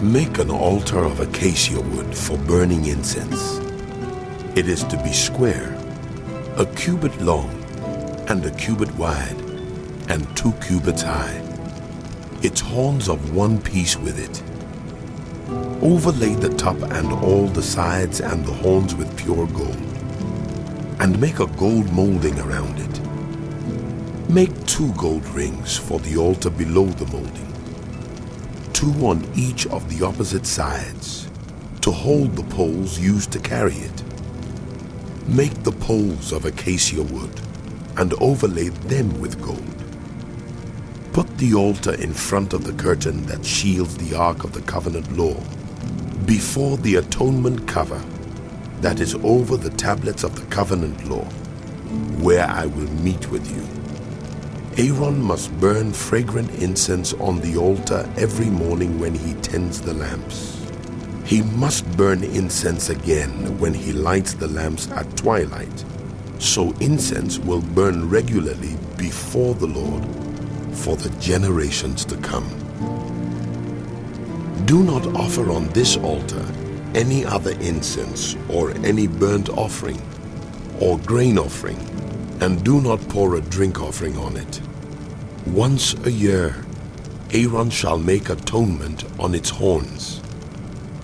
Make an altar of acacia wood for burning incense. It is to be square, a cubit long, and a cubit wide, and 2 cubits high. Its horns of one piece with it. Overlay the top and all the sides and the horns with pure gold, and make a gold molding around it. Make 2 gold rings for the altar below the molding, 2 on each of the opposite sides, to hold the poles used to carry it. Make the poles of acacia wood, and overlay them with gold. Put the altar in front of the curtain that shields the Ark of the Covenant law, before the atonement cover that is over the tablets of the covenant law, where I will meet with you. Aaron must burn fragrant incense on the altar every morning when he tends the lamps. He must burn incense again when he lights the lamps at twilight, so incense will burn regularly before the Lord for the generations to come. Do not offer on this altar any other incense or any burnt offering or grain offering, and do not pour a drink offering on it. Once a year, Aaron shall make atonement on its horns.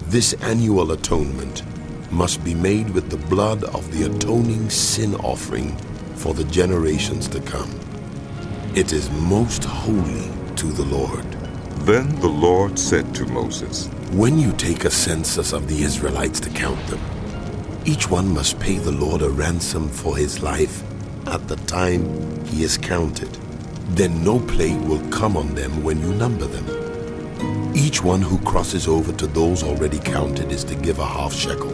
This annual atonement must be made with the blood of the atoning sin offering for the generations to come. It is most holy to the Lord. Then the Lord said to Moses, When you take a census of the Israelites to count them, each one must pay the Lord a ransom for his life at the time he is counted. Then no plague will come on them when you number them. Each one who crosses over to those already counted is to give a half shekel,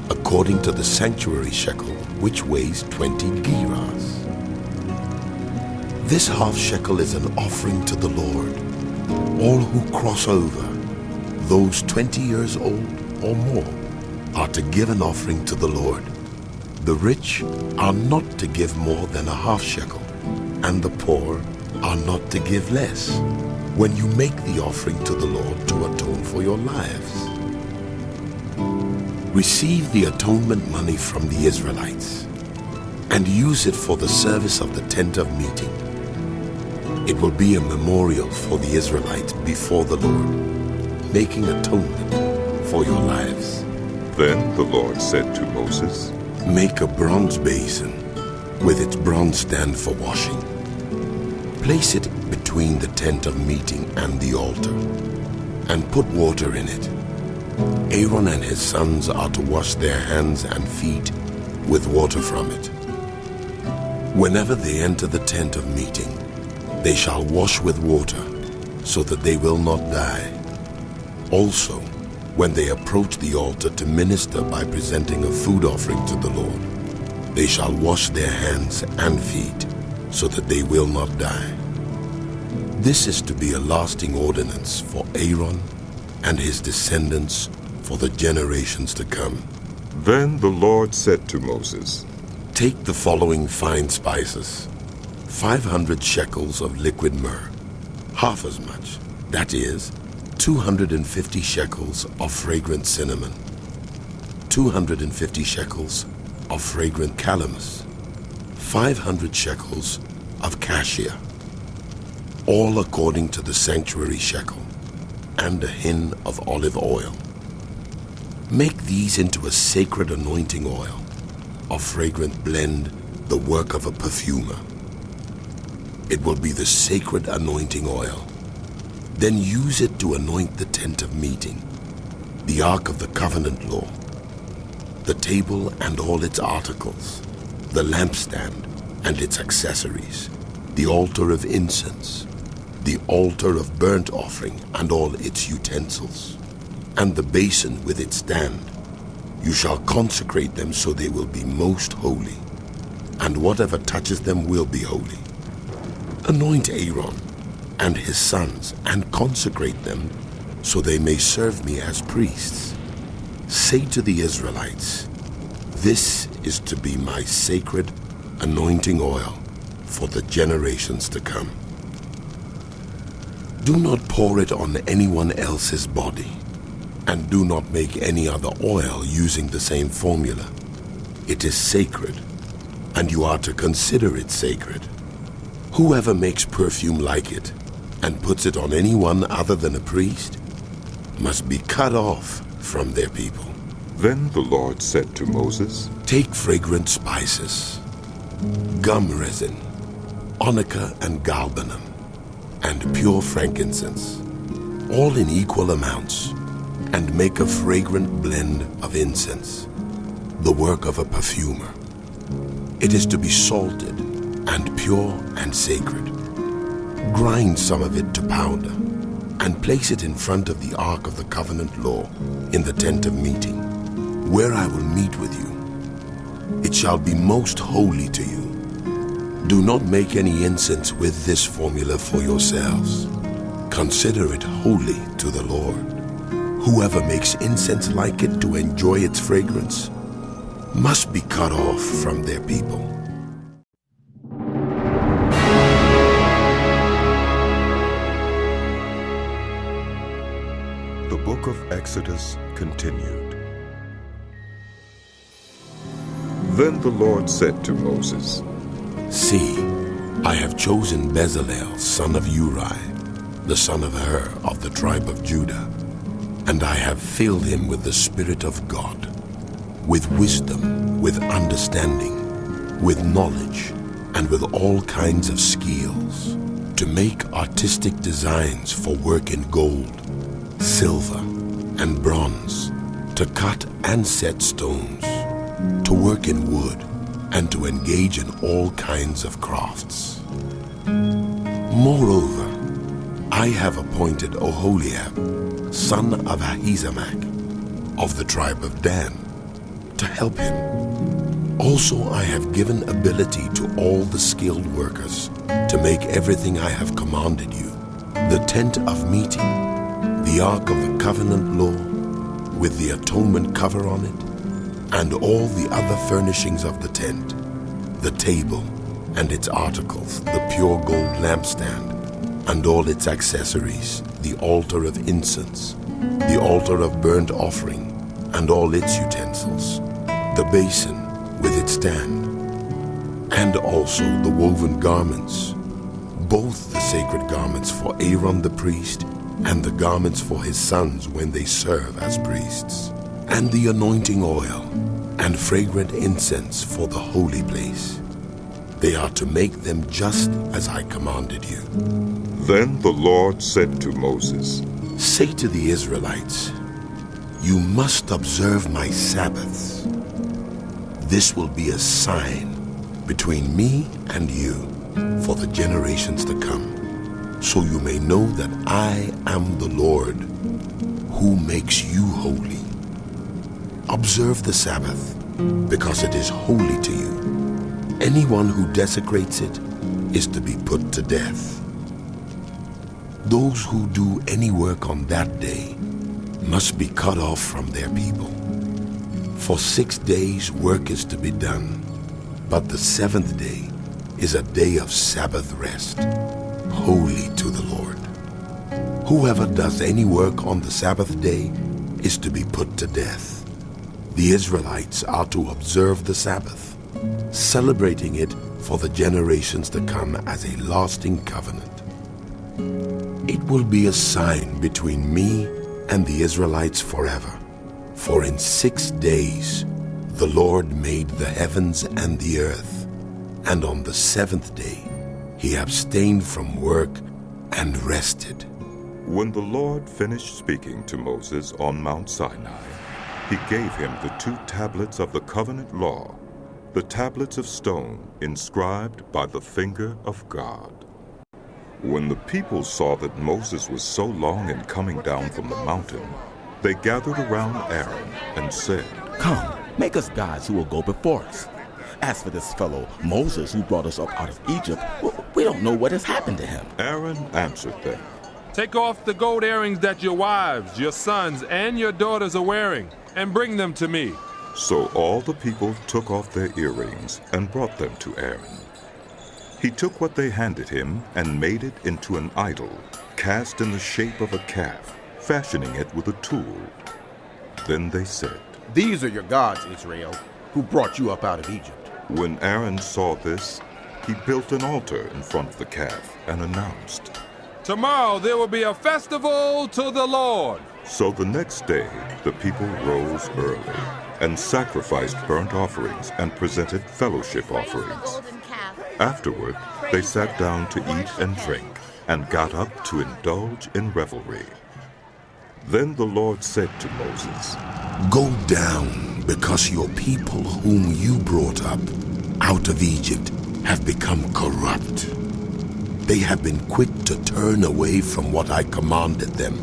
according to the sanctuary shekel, which weighs 20 gerahs. This half shekel is an offering to the Lord. All who cross over, those 20 years old or more, are to give an offering to the Lord. The rich are not to give more than a half shekel, and the poor are not to give less, when you make the offering to the Lord to atone for your lives. Receive the atonement money from the Israelites, and use it for the service of the tent of meeting. It will be a memorial for the Israelites before the Lord, making atonement for your lives. Then the Lord said to Moses, Make a bronze basin with its bronze stand for washing. Place it between the tent of meeting and the altar, and put water in it. Aaron and his sons are to wash their hands and feet with water from it. Whenever they enter the tent of meeting, they shall wash with water, so that they will not die. Also, when they approach the altar to minister by presenting a food offering to the Lord, they shall wash their hands and feet, so that they will not die. This is to be a lasting ordinance for Aaron and his descendants for the generations to come. Then the Lord said to Moses, Take the following fine spices: 500 shekels of liquid myrrh, half as much, that is, 250 shekels of fragrant cinnamon, 250 shekels of fragrant calamus, 500 shekels of cassia, all according to the sanctuary shekel, and a hin of olive oil. Make these into a sacred anointing oil, a fragrant blend, the work of a perfumer. It will be the sacred anointing oil. Then use it to anoint the tent of meeting, the Ark of the Covenant law, the table and all its articles, the lampstand and its accessories, the altar of incense, the altar of burnt offering and all its utensils, and the basin with its stand. You shall consecrate them so they will be most holy, and whatever touches them will be holy. Anoint Aaron and his sons and consecrate them so they may serve me as priests. Say to the Israelites, This is to be my sacred anointing oil for the generations to come. Do not pour it on anyone else's body, And do not make any other oil using the same formula. It is sacred, and you are to consider it sacred. Whoever makes perfume like it and puts it on anyone other than a priest must be cut off from their people. Then the Lord said to Moses, Take fragrant spices, gum resin, onycha and galbanum, and pure frankincense, all in equal amounts, and make a fragrant blend of incense, the work of a perfumer. It is to be salted and pure and sacred. Grind some of it to powder, and place it in front of the ark of the covenant law in the tent of meeting, where I will meet with you. It shall be most holy to you. Do not make any incense with this formula for yourselves. Consider it holy to the Lord. Whoever makes incense like it to enjoy its fragrance must be cut off from their people. The book of Exodus continued. Then the Lord said to Moses, See, I have chosen Bezaleel, son of Uri, the son of Hur of the tribe of Judah, and I have filled him with the Spirit of God, with wisdom, with understanding, with knowledge, and with all kinds of skills, to make artistic designs for work in gold, silver, and bronze, to cut and set stones, to work in wood, and to engage in all kinds of crafts. Moreover, I have appointed Aholiab, son of Ahisamach, of the tribe of Dan, to help him. Also I have given ability to all the skilled workers to make everything I have commanded you, the tent of meeting, the ark of the covenant law, with the atonement cover on it, and all the other furnishings of the tent, the table and its articles, the pure gold lampstand, and all its accessories, the altar of incense, the altar of burnt offering, and all its utensils, the basin with its stand, and also the woven garments, both the sacred garments for Aaron the priest, and the garments for his sons when they serve as priests, and the anointing oil, and fragrant incense for the holy place. They are to make them just as I commanded you. Then the Lord said to Moses, Say to the Israelites, You must observe my Sabbaths. This will be a sign between me and you for the generations to come, so you may know that I am the Lord who makes you holy. Observe the Sabbath, because it is holy to you. Anyone who desecrates it is to be put to death. Those who do any work on that day must be cut off from their people. For 6 days work is to be done, but the seventh day is a day of Sabbath rest, holy to the Lord. Whoever does any work on the Sabbath day is to be put to death. The Israelites are to observe the Sabbath, celebrating it for the generations to come as a lasting covenant. It will be a sign between me and the Israelites forever. For in 6 days the Lord made the heavens and the earth, and on the seventh day he abstained from work and rested. When the Lord finished speaking to Moses on Mount Sinai, he gave him the 2 tablets of the covenant law, the tablets of stone inscribed by the finger of God. When the people saw that Moses was so long in coming down from the mountain, they gathered around Aaron and said, Come, make us gods who will go before us. As for this fellow Moses who brought us up out of Egypt, we don't know what has happened to him. Aaron answered them, Take off the gold earrings that your wives, your sons, and your daughters are wearing, and bring them to me. So all the people took off their earrings and brought them to Aaron. He took what they handed him and made it into an idol, cast in the shape of a calf, fashioning it with a tool. Then they said, "These are your gods, Israel, who brought you up out of Egypt." When Aaron saw this, he built an altar in front of the calf and announced, Tomorrow there will be a festival to the Lord. So the next day the people rose early and sacrificed burnt offerings and presented fellowship offerings. Afterward, they sat down to eat and drink and got up to indulge in revelry. Then the Lord said to Moses, Go down, because your people whom you brought up out of Egypt have become corrupt. They have been quick to turn away from what I commanded them,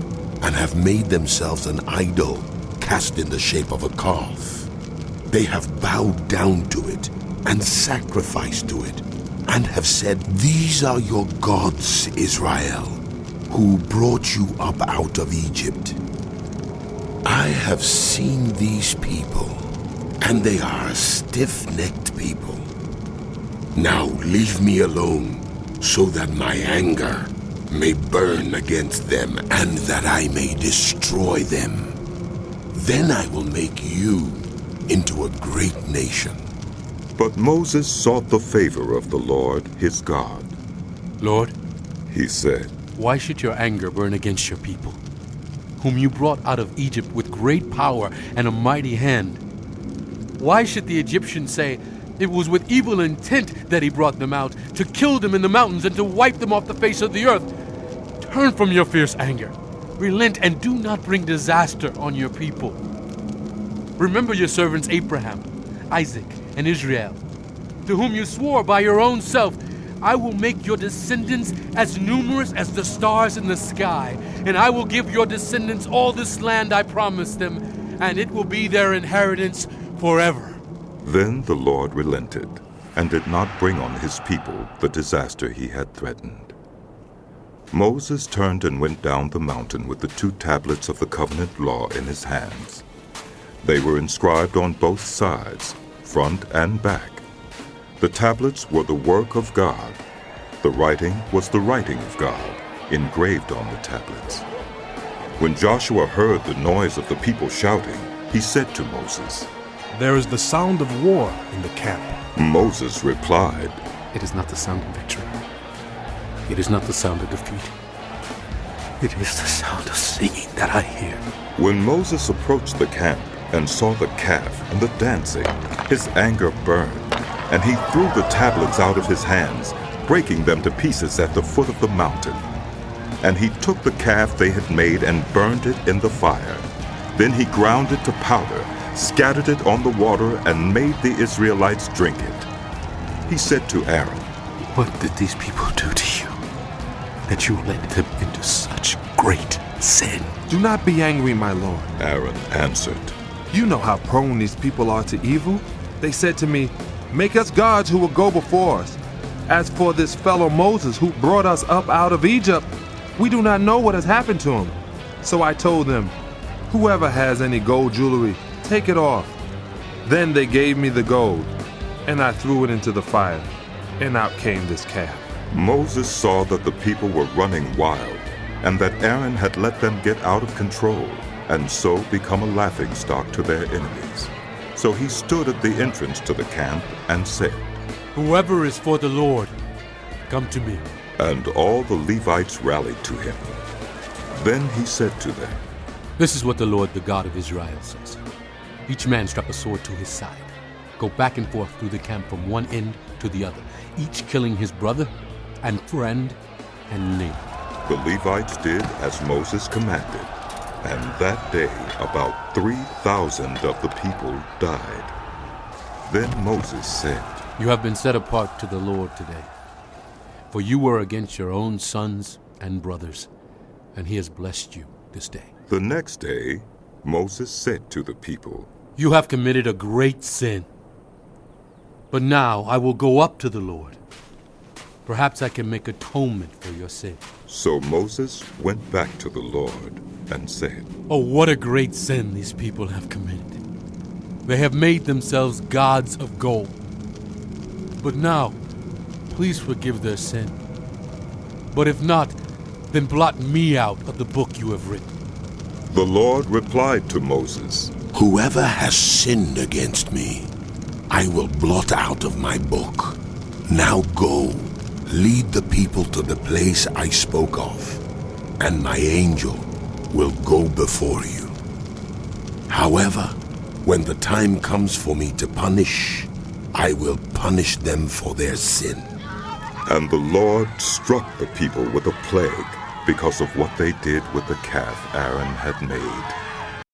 and have made themselves an idol cast in the shape of a calf. They have bowed down to it and sacrificed to it, and have said, These are your gods, Israel, who brought you up out of Egypt. I have seen these people, and they are a stiff-necked people. Now leave me alone, so that my anger may burn against them, and that I may destroy them. Then I will make you into a great nation. But Moses sought the favor of the Lord his God. Lord, He said, why should your anger burn against your people, whom you brought out of Egypt with great power and a mighty hand? Why should the Egyptians say, it was with evil intent that he brought them out, to kill them in the mountains and to wipe them off the face of the earth? Turn from your fierce anger. Relent and do not bring disaster on your people. Remember your servants Abraham, Isaac, and Israel, to whom you swore by your own self, I will make your descendants as numerous as the stars in the sky, and I will give your descendants all this land I promised them, and it will be their inheritance forever. Then the Lord relented, and did not bring on his people the disaster he had threatened. Moses turned and went down the mountain with the 2 tablets of the covenant law in his hands. They were inscribed on both sides, front and back. The tablets were the work of God. The writing was the writing of God, engraved on the tablets. When Joshua heard the noise of the people shouting, he said to Moses, There is the sound of war in the camp. Moses replied, It is not the sound of victory. It is not the sound of defeat. It is the sound of singing that I hear. When Moses approached the camp and saw the calf and the dancing, his anger burned, and he threw the tablets out of his hands, breaking them to pieces at the foot of the mountain. And he took the calf they had made and burned it in the fire. Then he ground it to powder, scattered it on the water, and made the Israelites drink it. He said to Aaron, What did these people do to you, that you led them into such great sin? Do not be angry, my lord. Aaron answered, You know how prone these people are to evil. They said to me, Make us gods who will go before us. As for this fellow Moses who brought us up out of Egypt, we do not know what has happened to him. So I told them, Whoever has any gold jewelry, take it off. Then they gave me the gold, and I threw it into the fire, and out came this calf. Moses saw that the people were running wild, and that Aaron had let them get out of control, and so become a laughingstock to their enemies. So he stood at the entrance to the camp and said, Whoever is for the Lord, come to me. And all the Levites rallied to him. Then he said to them, This is what the Lord, the God of Israel, says. Each man strap a sword to his side. Go back and forth through the camp from one end to the other, each killing his brother and friend and neighbor. The Levites did as Moses commanded, and that day about 3,000 of the people died. Then Moses said, You have been set apart to the Lord today, for you were against your own sons and brothers, and he has blessed you this day. The next day Moses said to the people, You have committed a great sin. But now I will go up to the Lord. Perhaps I can make atonement for your sin. So Moses went back to the Lord and said, Oh, what a great sin these people have committed. They have made themselves gods of gold. But now, please forgive their sin. But if not, then blot me out of the book you have written. The Lord replied to Moses, Whoever has sinned against me, I will blot out of my book. Now go, lead the people to the place I spoke of, and my angel will go before you. However, when the time comes for me to punish, I will punish them for their sin. And the Lord struck the people with a plague because of what they did with the calf Aaron had made.